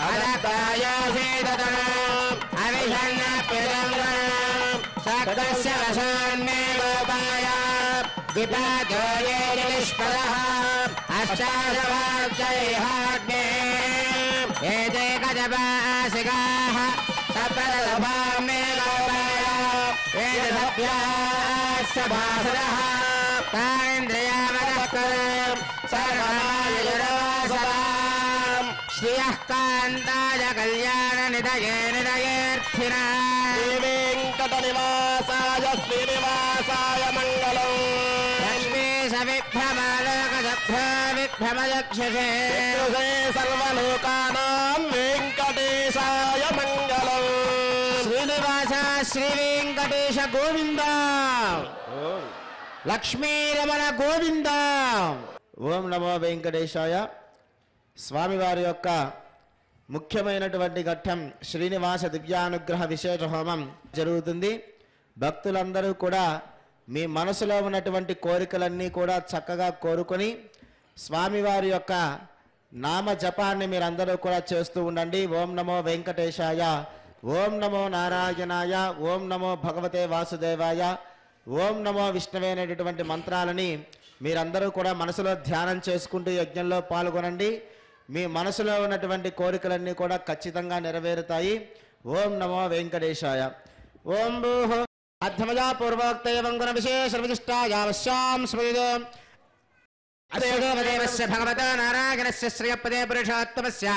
అదత్తాయోసేదతనాం అవిషన్న పితంగనాం సక్తస్య వశాన్మే గోపాయ విపాజోయే నిష్పదః అష్టాదవాక్యైహాగ్నే ఏతే గజపాసికాః సప్రదభాం మే గోపాయ వేదసభ్యాస్సభాసదః తానేంద్రియామదఃకరం సర్వమాయురాసదాం శ్రియః కాంతాయ కళ్యాణ నిదయే నిదయేర్థినః శ్రీ వెంకటనివాసాయ శ్రీనివాసాయ మంగళం లక్ష్మీ సవిభ్రమాలోకసభ్యో విభ్రమయక్షసే సర్వలోకానాం శ్రీ వెంకటేశ గోవింద లక్ష్మీ రమణ గోవింద. ఓం నమో వెంకటేశాయ. స్వామివారి యొక్క ముఖ్యమైనటువంటి ఘట్టం శ్రీనివాస దివ్యానుగ్రహ విశేష హోమం జరుగుతుంది. భక్తులందరూ కూడా మీ మనసులో ఉన్నటువంటి కోరికలన్నీ కూడా చక్కగా కోరుకొని స్వామివారి యొక్క నామ జపాన్ని మీరందరూ కూడా చేస్తూ ఉండండి. ఓం నమో వెంకటేశాయ, ఓం నమో నారాయణాయ, ఓం నమో భగవతే వాసుదేవాయ, ఓం నమో విష్ణవే అనేటటువంటి మంత్రాలని మీరందరూ కూడా మనసులో ధ్యానం చేసుకుంటూ యజ్ఞంలో పాల్గొనండి. మీ మనసులో ఉన్నటువంటి కోరికలన్నీ కూడా ఖచ్చితంగా నెరవేరుతాయి. ఓం నమో వెంకటేశాయ. ఓం భూః అధ్యమజా పూర్వోక్త ఏవం గుణ విశేష విశిష్టాయావశ్యాం స్మృతిదో అదేవదేవస్య భగవతో నారాయణస్య శ్రియపదే పురుషోత్తమస్య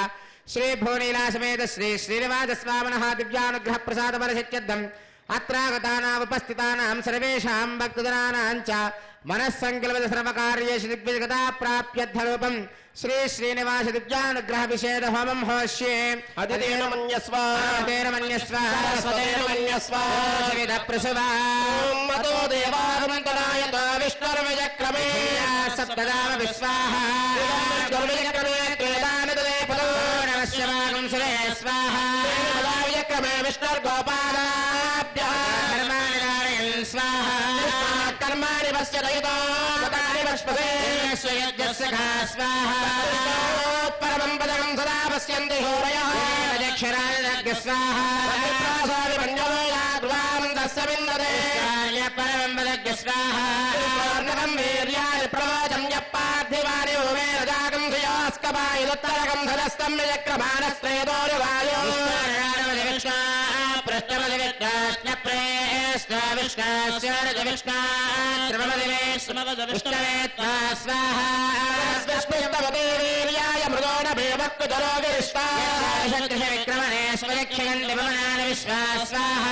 శ్రీ భూనీలాసమేత శ్రీ శ్రీనివాస స్వామినః దివ్యానుగ్రహ ప్రసాద ఫలసిద్ధ్యర్థం అత్రాగతానాం ఉపస్థితానాం సర్వేషాం భక్తజనానాం చ మనస్సంకల్పిత సర్వకార్యేషు దిగ్విజయతా ప్రాప్యర్థరూపం శ్రీ శ్రీనివాస దివ్యానుగ్రహ విశేష హోమం హోష్యే. అదితేన మన్యస్వ అదేన మన్యస్వ సదేన మన్యస్వ సవిద ప్రసువా మతో దేవాగమంతరాయతో విష్ణుర్విజక్రమే సప్తదామ విశ్వాహ విష్ణుర్విజక్రమే త్రేదానిదే పదో నమస్య వాగం సురే స్వాహ విజక్రమే విష్ణుర్గోపాలాభ్యః కర్మాణి నారాయణ స్వాహ కర్మాణి పశ్యదయతో పదాని పశ్పదే స్వయజ్ఞస్య స్వాహ పరమం పదకం సదా పశ్యంతి హోరయః అక్షరాయ స్వాహ ప్రాసాది పంచమోయాద్వాం దస్సవిందదే పరమం పదజ్ఞ స్వాహ పూర్ణకం వీర్యాయ ప్రవచం యప్పార్థివాని ఉమేన జాగం శ్రేయోస్కపాయుత్తరకం సదస్తం విజక్రమాణస్త్రేదోరు వాయో విష్ణు పృష్ఠమది విష్ణు ప్రేష్ణ విష్ణు విష్ణు విష్ణవే స్వాహ స్పృష్టవతే వీర్యాయ మృదోణ భేమక్కుదరోగిరిష్టాయ విక్రమణే స్వయక్షగండి భవనాని విశ్వాస్వాహ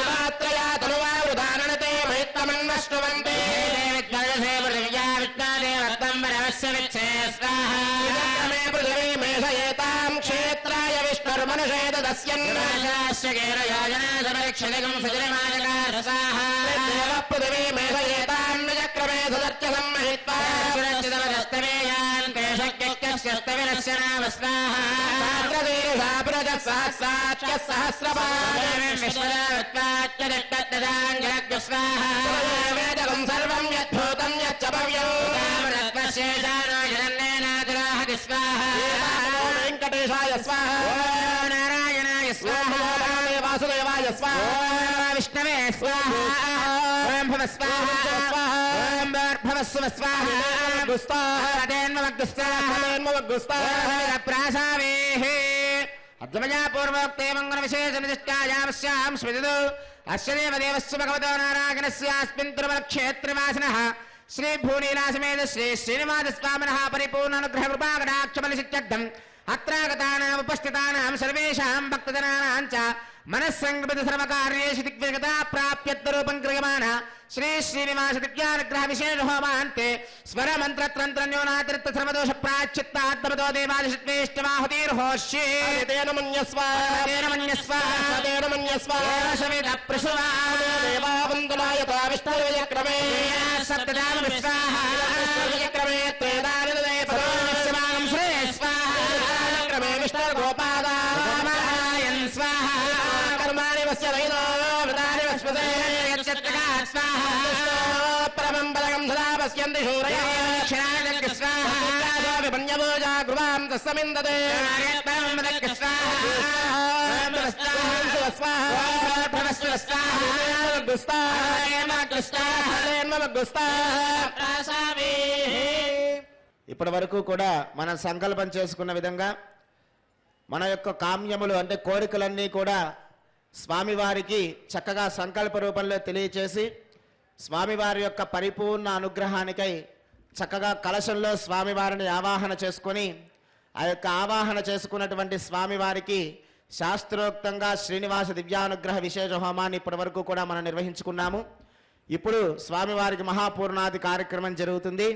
మాత్రయా తనువావృదాననతే మహిత్తమన్నష్టువంతే విజక్రమే పృథివీ మేషయేతాం క్షేత్రాయ విష్ణుర్మనుషేద దస్యన్ దేవ పృథివీ మేషయేతాం విజక్రమే సదర్చ సమ్మహిత్వా వేదకం సర్వం యద్భూతం యచ్చ భవ్యం వెంకటేశాయ స్వాహ నారాయణాయ స్వాహ వాసుదేవాయ స్వాహ విష్ణవే స్వాహ ఓం భవ స్వాహ ఓం భర్భవస్వ స్వాహ ప్రాసావేః అద్వమజా పూర్వోక్తే మంగళ విశేష నిష్టాయామస్యాం స్మృతిదో అస్య దేవదేవస్య భగవతో నారాయణస్యాస్మిన్ తిరుమలక్షేత్రవాసినః శ్రీ భూనీలాసమేత శ్రీ శ్రీనివాస స్వామినః పరిపూర్ణ అనుగ్రహ కృపాకటాక్షబలసిద్ధ్యర్థం అత్రాగతానాం ఉపస్థితానాం సర్వేషాం భక్తజనానాం చ మనస్సంకల్పిత సర్వకార్యేషు దిగ్విజయతా ప్రాప్యర్థరూపం క్రియమాణ శ్రీ శ్రీనివాస దివ్యానుగ్రహ విశేష హోమాంతే స్వర మంత్ర తంత్ర న్యూనాతిరిక్త సర్వదోష ప్రాశ్చిత్తాత్మతో దేవాదిష్వేష్టమాహుతిర్హోష్యే తేన మన్యస్వ తేన మన్యస్వ తేన మన్యస్వ సవిద ప్రసువా దేవావంతులాయతో విష్ణుర్విజక్రమే సప్తదామ విశ్వాహ విజక్రమే త్రేదానిదే పదో శివాగం శ్రే స్వాహ విజక్రమే విష్ణుర్గోపాదాయన్ స్వాహ కర్మాణి వస్యదైదో వృతాని వస్పదే స్వాహ పరమం పదకం సదా పశ్యంతి శూరయః క్షరాయ స్వాహ విపణ్యభోజా గృహాం తస్సమిందతే ఇప్పటి వరకు కూడా మనం సంకల్పం చేసుకున్న విధంగా మన యొక్క కామ్యములు అంటే కోరికలన్నీ కూడా స్వామివారికి చక్కగా సంకల్ప రూపంలో తెలియచేసి స్వామివారి యొక్క పరిపూర్ణ అనుగ్రహానికై చక్కగా కలశంలో స్వామివారిని ఆవాహన చేసుకొని ఆ యొక్క ఆవాహన చేసుకున్నటువంటి స్వామివారికి శాస్త్రోక్తంగా శ్రీనివాస దివ్యానుగ్రహ విశేష హోమాన్ని ఇప్పటి వరకు కూడా మనం నిర్వహించుకున్నాము. ఇప్పుడు స్వామివారికి మహాపూర్ణాది కార్యక్రమం జరుగుతుంది.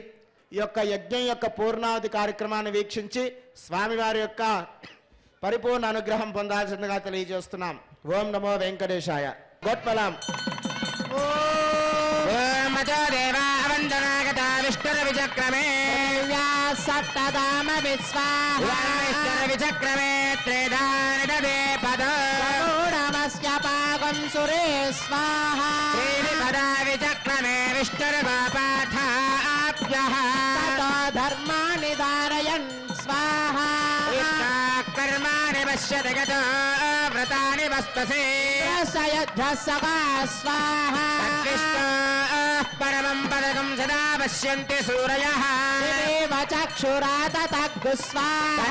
ఈ యొక్క యజ్ఞం యొక్క పూర్ణావధి కార్యక్రమాన్ని వీక్షించి స్వామివారి యొక్క పరిపూర్ణ అనుగ్రహం పొందాల్సిందిగా తెలియజేస్తున్నాం. ఓం నమో వెంకటేశాయ. గోట్మలం మచో దేవా వందనాగత విష్ణుర విచక్రమే సప్తదామ విశ్వాహ విచక్రమే త్రేధానిదే పదమస్య పాగం సురే స్వాహ పదా విచక్రమే విష్ణుర్గోపాఠాభ్యః ధర్మాని ధారయన్ స్వాహ కర్మాణి పశ్యతి గతో వ్రతాని వస్తసే సయధ్వసగా స్వాహ పరమం పదకం సదా పశ్యంతి సూరయః చక్షురాతగ్గు స్వాహ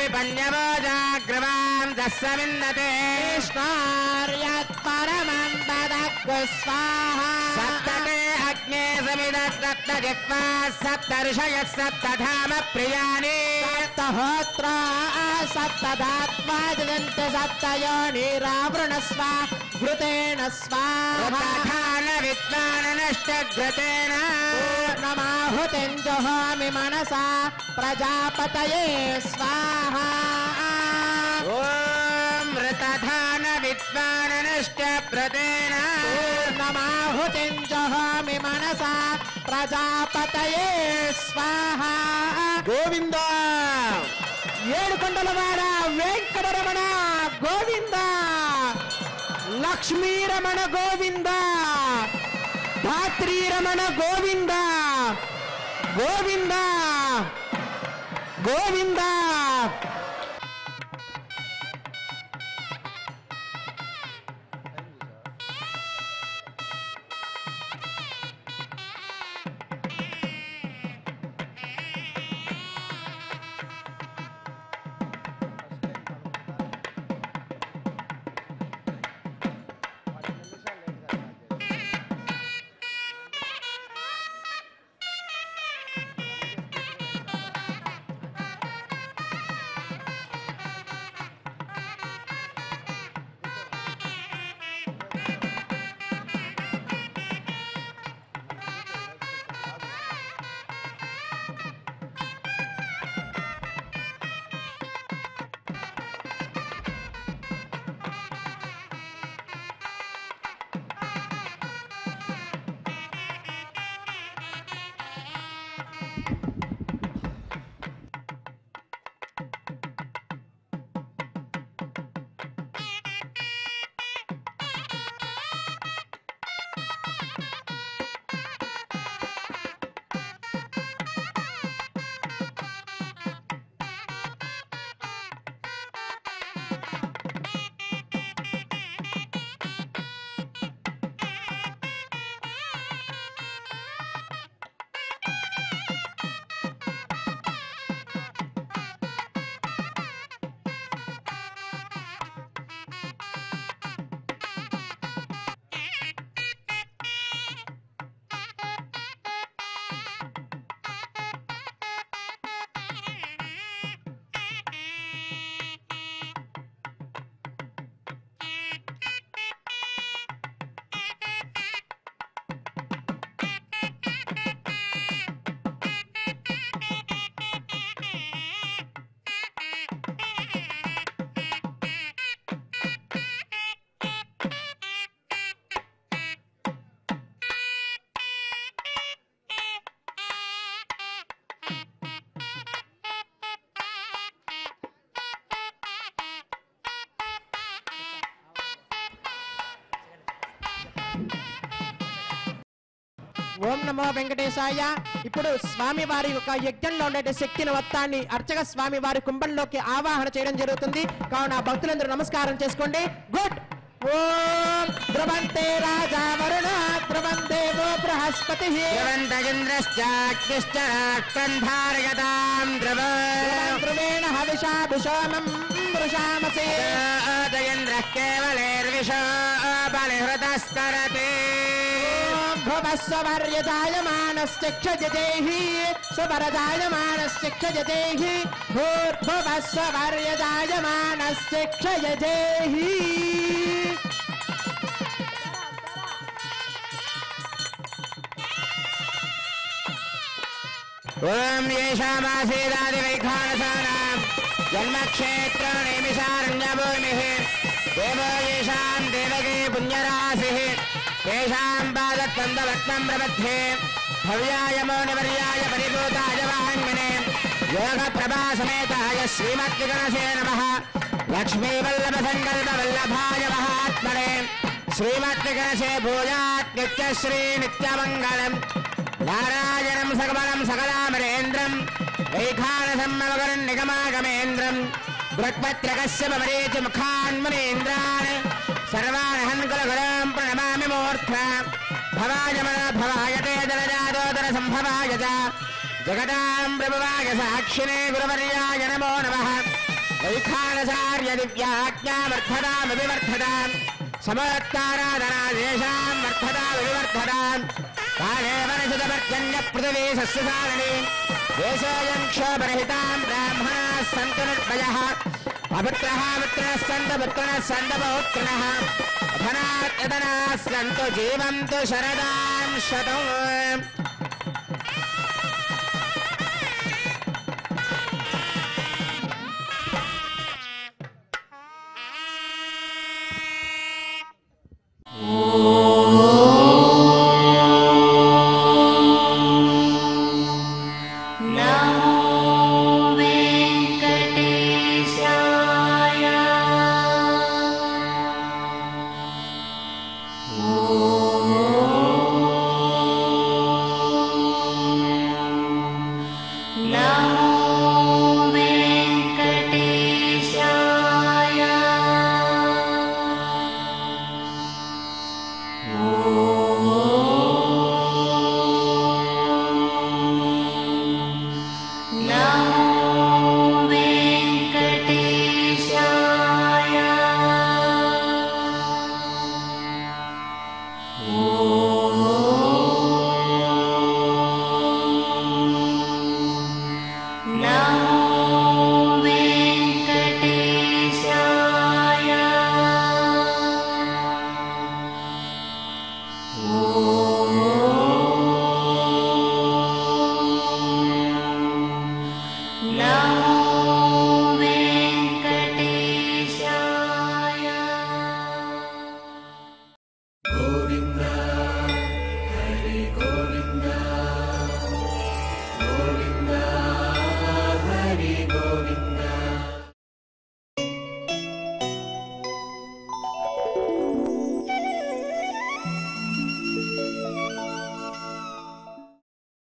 విపన్యవోజాగ్రవాం దస్సమిన్నతే కృష్ణార్యత్ పరమం పదగ్గు స్వాహ సప్తతే అగ్నే సమిదత్రత్నజిహ్వా సప్తర్షయः సప్తధామ ప్రియాణి సప్తహోత్రా సప్తధాత్వాదిదంత సప్తయోనిరావృణస్వ ఘృతేన స్వాహా విద్వాననష్టఘృతేన పూర్ణమాహుతింజుహోమి మనసా ప్రజాపతయే స్వాహా ఓం మృతధాన విద్వాననష్టఘృతేన పూర్ణమాహుతింజుహోమి మనసా ప్రజాపతయే స్వాహా గోవింద ఏడుకొండలవాడ వెంకటరమణ గోవింద లక్ష్మీరమణ గోవింద ధాత్రీరమణ గోవింద గోవింద గోవింద ఓం నమో వెంకటేశాయ. ఇప్పుడు స్వామి వారి యొక్క యజ్ఞంలో ఉండే శక్తిని మొత్తాన్ని అర్చక స్వామి వారి కుంభంలోకి ఆవాహన చేయడం జరుగుతుంది. కావున భక్తులందరూ నమస్కారం చేసుకోండి. గుడ్. ఓం ధ్రువంతే రాజా వరుణ ధ్రువం దేవో బృహస్పతి ధ్రువేణ హవిషాభిషోమం వృషామసే కేవలేర్విషో బలిహృతస్తరతే భువస్వర్యజాయమానశ్చక్షజదేహి సువరజాయమానశ్చక్షజదేహి భూర్భువస్వర్యజాయమానశ్చక్షజదేహి. ఓం యేషామాసేదాదివైఖానసానాం జన్మక్షేత్ర నైమిషారణ్యభూమిః देवो येषां देवगे पुण्यराशिः तेषां पादत्वन्दवत्नं प्रबध्ये भव्याय मौनिवर्याय परिभूताय वाङ्मने योगप्रभासमेताय श्रीमद्विगणसे नमः लक्ष्मीवल्लभसङ्कल्पवल्लभाय महात्मने श्रीमद्विगणसे भूयात् नित्यश्री नित्यमङ्गलम् नारायणं सकमलं सकलामरेन्द्रं वैखानसम्मगरं निगमागमेन्द्रं बृहत्पत्रकस्य ममरेच मुखान्मुनीन्द्रान् सर्वान् हन्कुलगुरुं प्रणमामि मूर्ध्ना भवाय भवाय ते दलजादोदर सम्भवाय च जगतां प्रभवाय साक्षिणे गुरुवर्याय नमो नमः वैखानसार्य दिव्याज्ञामर्थतामभिवर्धतां समोत्ताराधनादेशां वर्धतामभिवर्धतां काले वनशतपर्जन्यपृथिवी सस्यसारिणी देशोऽयं क्षोभरहितां ब्राह्मणाः सन्तु निर्भयः अपुत्रः पुत्रः सन्तु पुत्रिणः सन्तु पौत्रिणः धनात् यदनाः सन्तु जीवन्तु शरदां शतम्